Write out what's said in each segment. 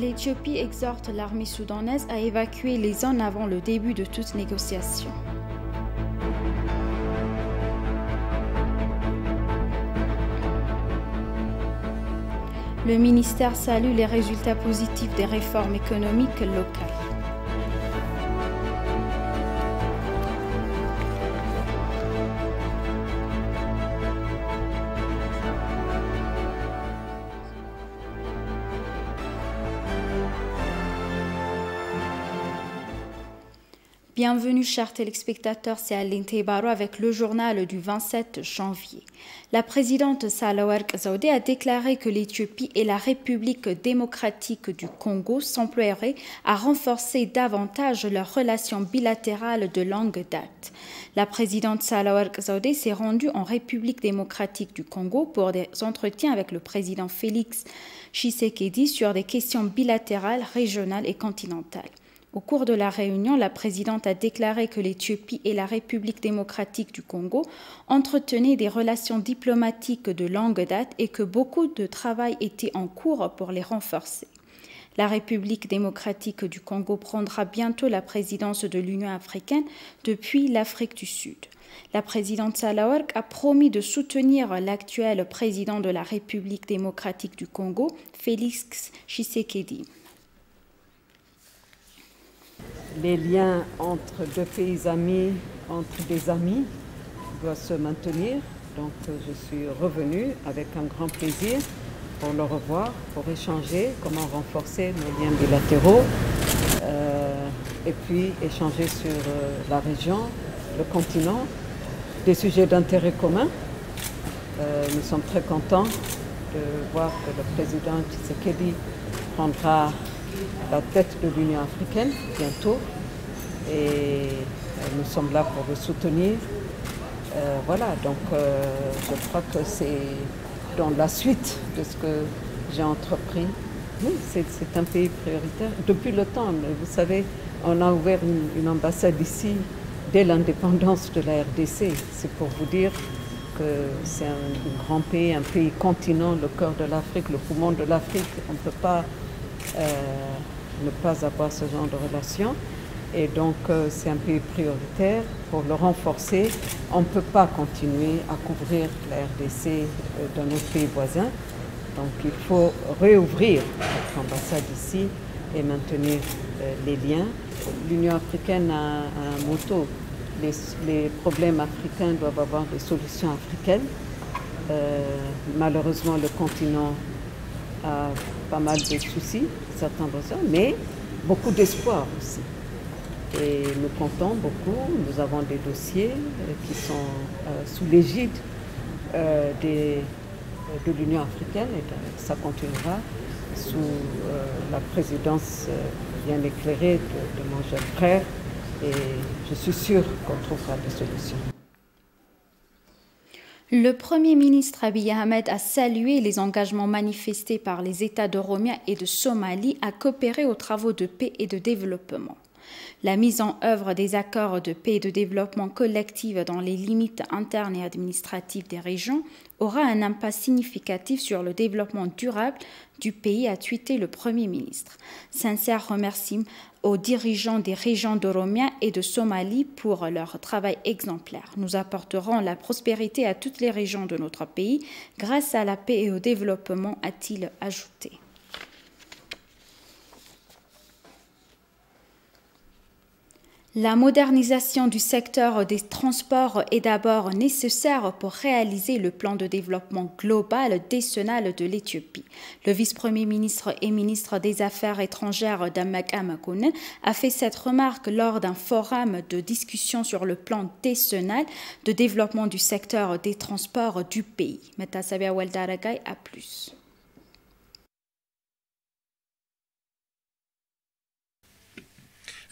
L'Éthiopie exhorte l'armée soudanaise à évacuer les zones avant le début de toute négociation. Le ministère salue les résultats positifs des réformes économiques locales. Bienvenue chers téléspectateurs, c'est Aline Teibaro avec le journal du 27 janvier. La présidente Sahle-Work Zewde a déclaré que l'Éthiopie et la République démocratique du Congo s'emploieraient à renforcer davantage leurs relations bilatérales de longue date. La présidente Sahle-Work Zewde s'est rendue en République démocratique du Congo pour des entretiens avec le président Félix Tshisekedi sur des questions bilatérales, régionales et continentales. Au cours de la réunion, la présidente a déclaré que l'Éthiopie et la République démocratique du Congo entretenaient des relations diplomatiques de longue date et que beaucoup de travail était en cours pour les renforcer. La République démocratique du Congo prendra bientôt la présidence de l'Union africaine depuis l'Afrique du Sud. La présidente Sahle-Work a promis de soutenir l'actuel président de la République démocratique du Congo, Félix Tshisekedi. Les liens entre deux pays amis, entre des amis, doivent se maintenir. Donc je suis revenue avec un grand plaisir pour le revoir, pour échanger comment renforcer nos liens bilatéraux et puis échanger sur la région, le continent, des sujets d'intérêt commun. Nous sommes très contents de voir que le président Tshisekedi prendra la tête de l'Union africaine bientôt et nous sommes là pour le soutenir. Voilà, donc je crois que c'est dans la suite de ce que j'ai entrepris. Oui, c'est un pays prioritaire depuis le temps. Mais vous savez, on a ouvert une ambassade ici dès l'indépendance de la RDC. C'est pour vous dire que c'est un grand pays, un pays continent, le cœur de l'Afrique, le poumon de l'Afrique. On ne peut pas ne pas avoir ce genre de relations. Et donc, c'est un pays prioritaire. Pour le renforcer, on ne peut pas continuer à couvrir la RDC dans nos pays voisins. Donc, il faut réouvrir notre ambassade ici et maintenir les liens. L'Union africaine a un motto. Les problèmes africains doivent avoir des solutions africaines. Malheureusement, le continent a pas mal de soucis, certains besoins, mais beaucoup d'espoir aussi. Et nous comptons beaucoup, nous avons des dossiers qui sont sous l'égide de l'Union africaine et ça continuera sous la présidence bien éclairée de mon jeune frère et je suis sûre qu'on trouvera des solutions. Le Premier ministre Abiy Ahmed a salué les engagements manifestés par les États d'Oromia et de Somalie à coopérer aux travaux de paix et de développement. La mise en œuvre des accords de paix et de développement collectif dans les limites internes et administratives des régions aura un impact significatif sur le développement durable du pays, a tweeté le Premier ministre. Sincère remerciements aux dirigeants des régions d'Oromia et de Somalie pour leur travail exemplaire. Nous apporterons la prospérité à toutes les régions de notre pays grâce à la paix et au développement, a-t-il ajouté. La modernisation du secteur des transports est d'abord nécessaire pour réaliser le plan de développement global décennal de l'Éthiopie. Le vice-premier ministre et ministre des Affaires étrangères Damak Mekonnen a fait cette remarque lors d'un forum de discussion sur le plan décennal de développement du secteur des transports du pays. Metasabia Weldaragay a plus.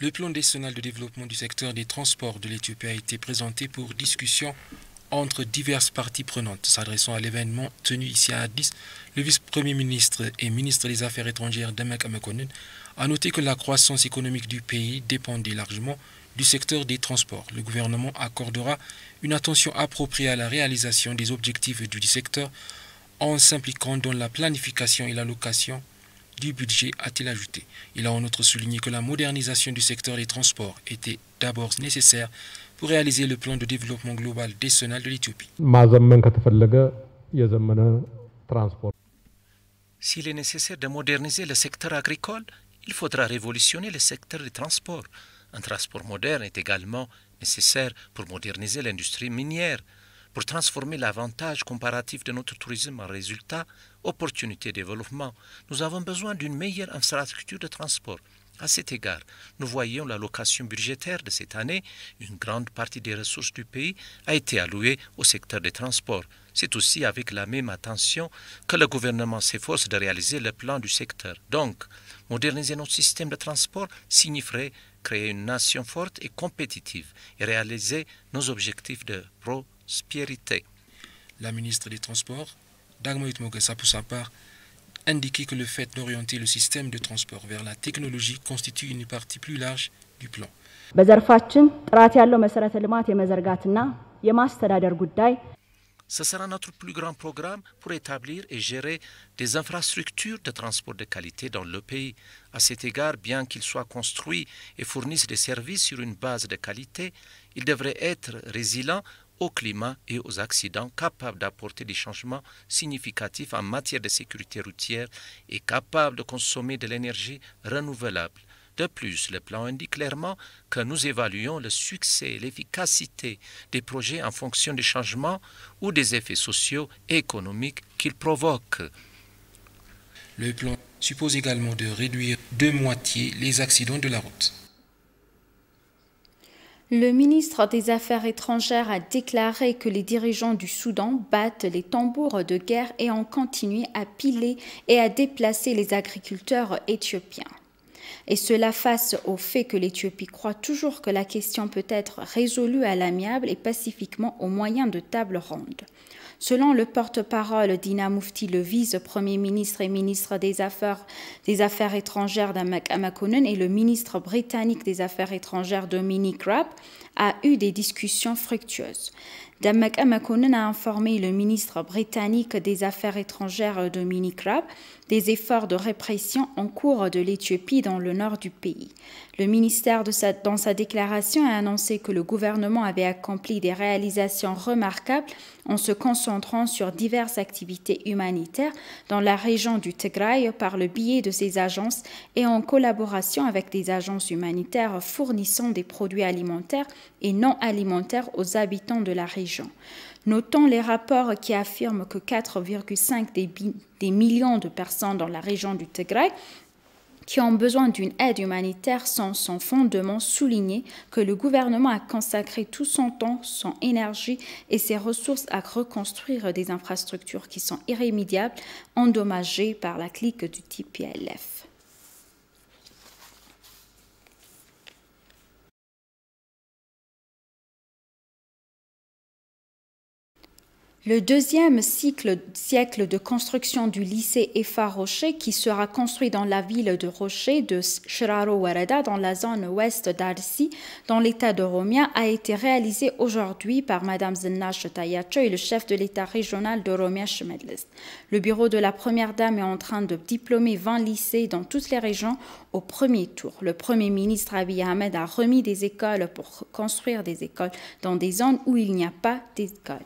Le plan décennal de développement du secteur des transports de l'Éthiopie a été présenté pour discussion entre diverses parties prenantes. S'adressant à l'événement tenu ici à Addis, le vice-premier ministre et ministre des Affaires étrangères Damak Mekonnen a noté que la croissance économique du pays dépendait largement du secteur des transports. Le gouvernement accordera une attention appropriée à la réalisation des objectifs du secteur en s'impliquant dans la planification et l'allocation du budget, a-t-il ajouté. Il a en outre souligné que la modernisation du secteur des transports était d'abord nécessaire pour réaliser le plan de développement global décennal de l'Éthiopie. S'il est nécessaire de moderniser le secteur agricole, il faudra révolutionner le secteur des transports. Un transport moderne est également nécessaire pour moderniser l'industrie minière, pour transformer l'avantage comparatif de notre tourisme en résultat, opportunité de développement. Nous avons besoin d'une meilleure infrastructure de transport. À cet égard, nous voyons l'allocation budgétaire de cette année. Une grande partie des ressources du pays a été allouée au secteur des transports. C'est aussi avec la même attention que le gouvernement s'efforce de réaliser le plan du secteur. Donc, moderniser notre système de transport signifierait créer une nation forte et compétitive et réaliser nos objectifs de prospérité. La ministre des Transports, Dagmawit Mogessa, pour sa part, indiqué que le fait d'orienter le système de transport vers la technologie constitue une partie plus large du plan. Ce sera notre plus grand programme pour établir et gérer des infrastructures de transport de qualité dans le pays. À cet égard, bien qu'il soit construit et fournisse des services sur une base de qualité, il devrait être résilient au climat et aux accidents, capable d'apporter des changements significatifs en matière de sécurité routière et capable de consommer de l'énergie renouvelable. De plus, le plan indique clairement que nous évaluons le succès et l'efficacité des projets en fonction des changements ou des effets sociaux et économiques qu'ils provoquent. Le plan suppose également de réduire de moitié les accidents de la route. Le ministre des Affaires étrangères a déclaré que les dirigeants du Soudan battent les tambours de guerre et ont continué à piller et à déplacer les agriculteurs éthiopiens. Et cela face au fait que l'Éthiopie croit toujours que la question peut être résolue à l'amiable et pacifiquement au moyen de tables rondes. Selon le porte-parole d'Ina Mufti, le vice-premier ministre et ministre des Affaires étrangères Damak Amakonnen et le ministre britannique des Affaires étrangères Dominic Raab a eu des discussions fructueuses. Damak Amakonnen a informé le ministre britannique des Affaires étrangères Dominic Raab des efforts de répression en cours de l'Éthiopie dans le nord du pays. Le ministère, dans sa déclaration, a annoncé que le gouvernement avait accompli des réalisations remarquables en se concentrant sur diverses activités humanitaires dans la région du Tigray par le biais de ses agences et en collaboration avec des agences humanitaires fournissant des produits alimentaires et non alimentaires aux habitants de la région. Notons les rapports qui affirment que 4,5 des millions de personnes dans la région du Tigray qui ont besoin d'une aide humanitaire sont sans fondement souligné que le gouvernement a consacré tout son temps, son énergie et ses ressources à reconstruire des infrastructures qui sont irrémédiables, endommagées par la clique du TPLF. Le deuxième siècle de construction du lycée Efa Rocher, qui sera construit dans la ville de Rocher de Shiraro Warada, dans la zone ouest d'Arsi, dans l'état d'Oromia, a été réalisé aujourd'hui par Mme Zinash Tayacho et le chef de l'état régional d'Oromia Shemedlist. Le bureau de la première dame est en train de diplômer 20 lycées dans toutes les régions au premier tour. Le premier ministre Abiy Ahmed a remis des écoles pour construire des écoles dans des zones où il n'y a pas d'école.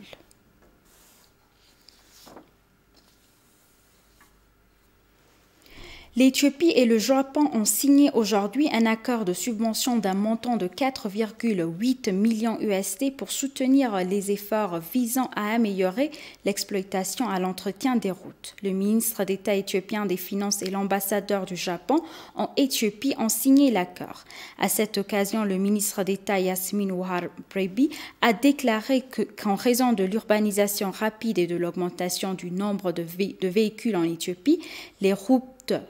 L'Éthiopie et le Japon ont signé aujourd'hui un accord de subvention d'un montant de 4,8 millions USD pour soutenir les efforts visant à améliorer l'exploitation à l'entretien des routes. Le ministre d'État éthiopien des Finances et l'ambassadeur du Japon en Éthiopie ont signé l'accord. À cette occasion, le ministre d'État Yasmin Ouhar Prebi a déclaré qu'en raison de l'urbanisation rapide et de l'augmentation du nombre de véhicules en Éthiopie, les routes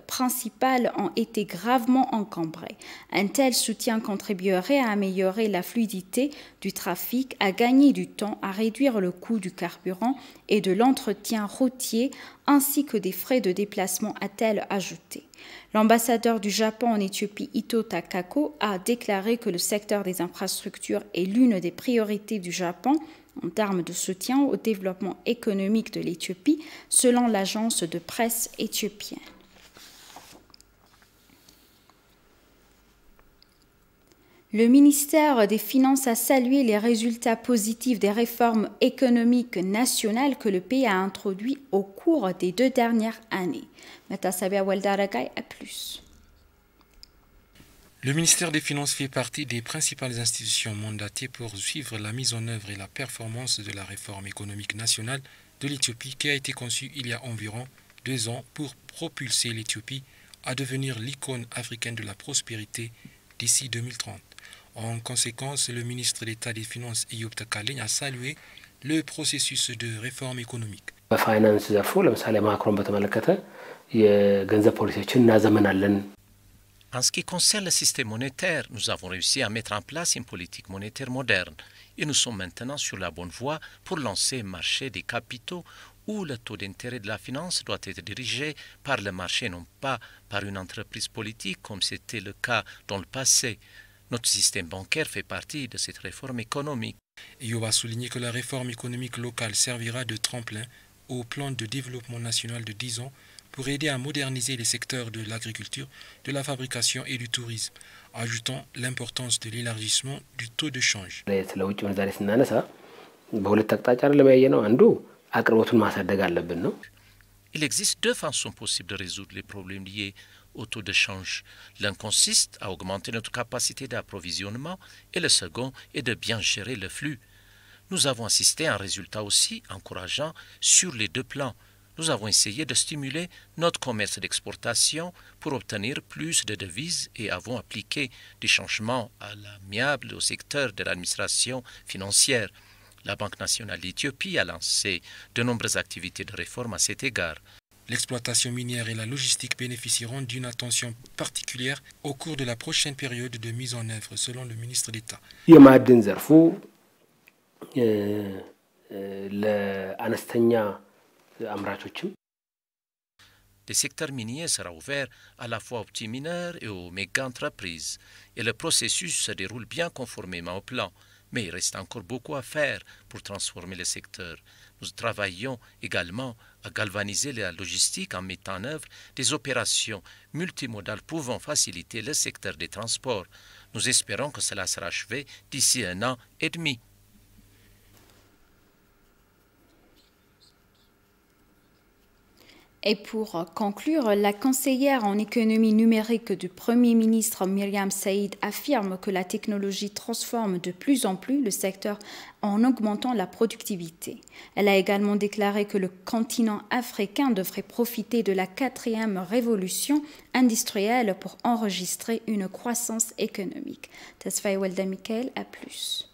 principales ont été gravement encombrées. Un tel soutien contribuerait à améliorer la fluidité du trafic, à gagner du temps, à réduire le coût du carburant et de l'entretien routier, ainsi que des frais de déplacement, a-t-elle ajouté. L'ambassadeur du Japon en Éthiopie, Ito Takako, a déclaré que le secteur des infrastructures est l'une des priorités du Japon en termes de soutien au développement économique de l'Éthiopie, selon l'agence de presse éthiopienne. Le ministère des Finances a salué les résultats positifs des réformes économiques nationales que le pays a introduits au cours des 2 dernières années. Matasabia Waldaragay a plus. Le ministère des Finances fait partie des principales institutions mandatées pour suivre la mise en œuvre et la performance de la réforme économique nationale de l'Éthiopie qui a été conçue il y a environ 2 ans pour propulser l'Éthiopie à devenir l'icône africaine de la prospérité d'ici 2030. En conséquence, le ministre d'État des Finances Eyob Takaling a salué le processus de réforme économique. En ce qui concerne le système monétaire, nous avons réussi à mettre en place une politique monétaire moderne et nous sommes maintenant sur la bonne voie pour lancer un marché des capitaux où le taux d'intérêt de la finance doit être dirigé par le marché, non pas par une entreprise politique comme c'était le cas dans le passé. Notre système bancaire fait partie de cette réforme économique. Eyob a souligné que la réforme économique locale servira de tremplin au plan de développement national de 10 ans pour aider à moderniser les secteurs de l'agriculture, de la fabrication et du tourisme, ajoutant l'importance de l'élargissement du taux de change. Il existe 2 façons possibles de résoudre les problèmes liés au taux de change. L'un consiste à augmenter notre capacité d'approvisionnement et le second est de bien gérer le flux. Nous avons assisté à un résultat aussi encourageant sur les 2 plans. Nous avons essayé de stimuler notre commerce d'exportation pour obtenir plus de devises et avons appliqué des changements à l'amiable au secteur de l'administration financière. La Banque nationale d'Éthiopie a lancé de nombreuses activités de réforme à cet égard. L'exploitation minière et la logistique bénéficieront d'une attention particulière au cours de la prochaine période de mise en œuvre, selon le ministre d'État. Le secteur minier sera ouvert à la fois aux petits mineurs et aux méga-entreprises et le processus se déroule bien conformément au plan. Mais il reste encore beaucoup à faire pour transformer le secteur. Nous travaillons également à galvaniser la logistique en mettant en œuvre des opérations multimodales pouvant faciliter le secteur des transports. Nous espérons que cela sera achevé d'ici 1 an et demi. Et pour conclure, la conseillère en économie numérique du Premier ministre Myriam Saïd affirme que la technologie transforme de plus en plus le secteur en augmentant la productivité. Elle a également déclaré que le continent africain devrait profiter de la 4e révolution industrielle pour enregistrer une croissance économique. Tesfaye Welda Mikael a plus.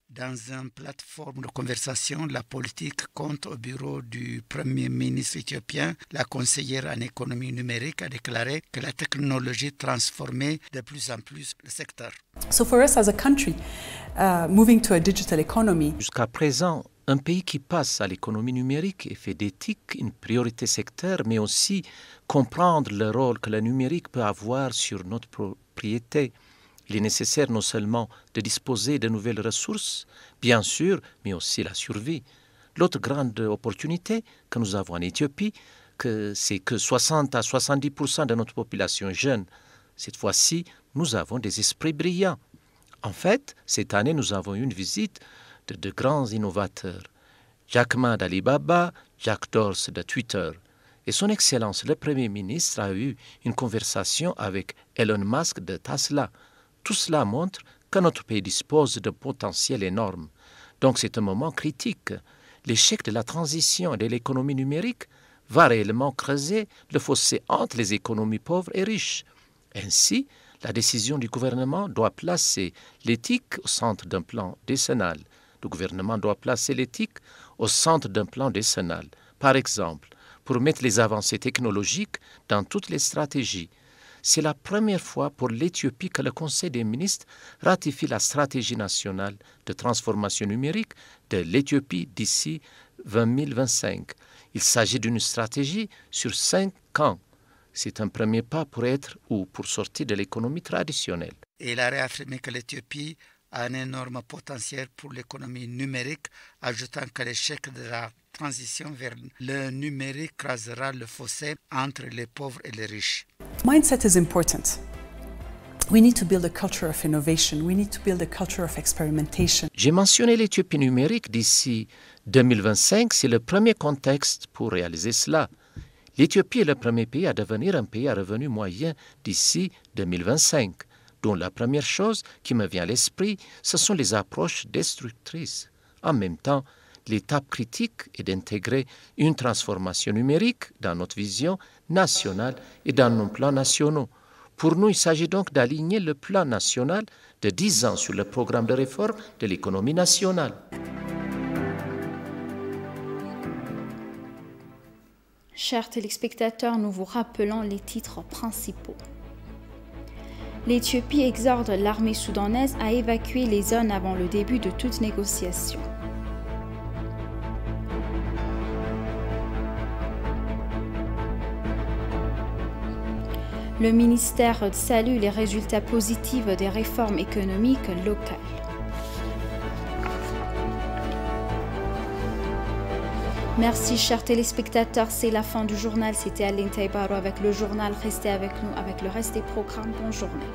Dans une plateforme de conversation, la politique compte au bureau du Premier ministre éthiopien. La conseillère en économie numérique a déclaré que la technologie transformait de plus en plus le secteur. So for us as a country, moving to a digital economy. Jusqu'à présent, un pays qui passe à l'économie numérique et fait d'éthique une priorité secteur, mais aussi comprendre le rôle que le numérique peut avoir sur notre propriété. Il est nécessaire non seulement de disposer de nouvelles ressources, bien sûr, mais aussi la survie. L'autre grande opportunité que nous avons en Éthiopie, c'est que 60 à 70% de notre population est jeune. Cette fois-ci, nous avons des esprits brillants. En fait, cette année, nous avons eu une visite de grands innovateurs. Jack Ma d'Alibaba, Jack Dorsey de Twitter. Et son Excellence, le Premier ministre, a eu une conversation avec Elon Musk de Tesla. Tout cela montre que notre pays dispose d'un potentiel énorme. Donc c'est un moment critique. L'échec de la transition et de l'économie numérique va réellement creuser le fossé entre les économies pauvres et riches. Ainsi, la décision du gouvernement doit placer l'éthique au centre d'un plan décennal. Le gouvernement doit placer l'éthique au centre d'un plan décennal. Par exemple, pour mettre les avancées technologiques dans toutes les stratégies. C'est la première fois pour l'Éthiopie que le Conseil des ministres ratifie la stratégie nationale de transformation numérique de l'Éthiopie d'ici 2025. Il s'agit d'une stratégie sur 5 ans. C'est un premier pas pour être ou pour sortir de l'économie traditionnelle. Il a réaffirmé que l'Éthiopie a un énorme potentiel pour l'économie numérique, ajoutant que l'échec de la transition vers le numérique crasera le fossé entre les pauvres et les riches. Mindset is important. We need to build a culture of innovation. We need to build a culture of experimentation. J'ai mentionné l'Éthiopie numérique d'ici 2025, c'est le premier contexte pour réaliser cela. L'Éthiopie est le premier pays à devenir un pays à revenu moyen d'ici 2025, dont la première chose qui me vient à l'esprit, ce sont les approches destructrices. En même temps, l'étape critique est d'intégrer une transformation numérique dans notre vision nationale et dans nos plans nationaux. Pour nous, il s'agit donc d'aligner le plan national de 10 ans sur le programme de réforme de l'économie nationale. Chers téléspectateurs, nous vous rappelons les titres principaux. L'Éthiopie exhorte l'armée soudanaise à évacuer les zones avant le début de toute négociation. Le ministère salue les résultats positifs des réformes économiques locales. Merci chers téléspectateurs, c'est la fin du journal. C'était Aline Taibaro avec le journal. Restez avec nous avec le reste des programmes. Bonne journée.